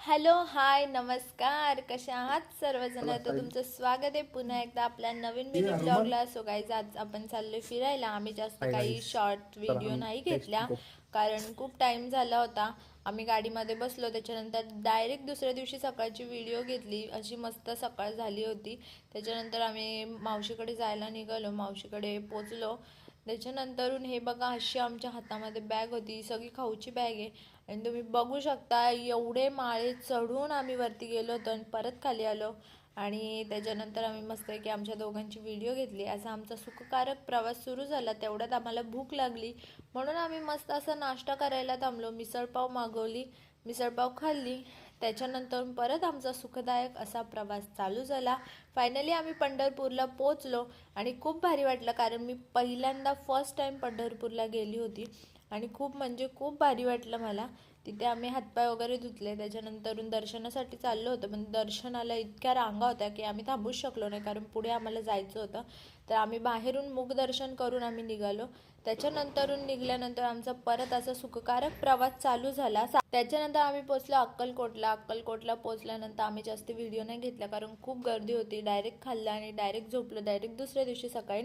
Hello, हाय, नमस्कार. कशा आहात सर्वजण? तर तुमचं स्वागत आहे पुन्हा एकदा आपल्या नवीन मिनी ब्लॉगला. सो गाईज, आज आपण चाललोय फिरायला. आम्ही जास्त हाय काही गाईस. शॉर्ट तर व्हिडिओ आम्ही नाही टेस्ट घेतल्या, गो कारण खूप टाईम झाला होता. आम्ही गाडीमध्ये बसलो, त्याच्यानंतर डायरेक्ट दुसऱ्या दिवशी सकाळची व्हिडिओ घेतली. अशी मस्त सकाळ झाली होती. त्याच्यानंतर आम्ही मावशीकडे जायला निघालो, मावशीकडे पोचलो. त्याच्यानंतरून हे बघा, अशी आमच्या हातामध्ये बॅग होती, सगळी खाऊची बॅग आहे. आणि तुम्ही बघू शकता, एवढे माळे चढून आम्ही वरती गेलो होतो आणि परत खाली आलो. आणि त्याच्यानंतर आम्ही मस्त की आमच्या दोघांची व्हिडिओ घेतली. असा आमचा सुखकारक प्रवास सुरू झाला. तेवढ्यात आम्हाला भूक लागली, म्हणून आम्ही मस्त असा नाश्ता करायला थांबलो. मिसळपाव मागवली, मिसळपाव खाल्ली. त्याच्यानंतर परत आमचा सुखदायक असा प्रवास चालू झाला. फायनली आम्ही पंढरपूरला पोचलो आणि खूप भारी वाटलं, कारण मी पहिल्यांदा फर्स्ट टाईम पंढरपूरला गेली होती. आणि खूप म्हणजे खूप भारी वाटलं मला. तिथे आम्ही हातपाय वगैरे धुतले. त्याच्यानंतरून दर्शनासाठी चाललो होतो, पण दर्शनाला इतक्या रांगा होत्या की आम्ही थांबूच शकलो नाही, कारण पुढे आम्हाला जायचं होतं. तर आम्ही बाहेरून मुखदर्शन करून आम्ही निघालो. त्याच्यानंतरून निघाल्यानंतर आमचा परत असा सुखकारक प्रवास चालू झाला. त्याच्यानंतर आम्ही पोचलो अक्कलकोटला. अक्कलकोटला पोचल्यानंतर आम्ही जास्त व्हिडिओ नाही घेतला, कारण खूप गर्दी होती. डायरेक्ट खाल्लं आणि डायरेक्ट झोपलो. डायरेक्ट दुसऱ्या दिवशी सकाळी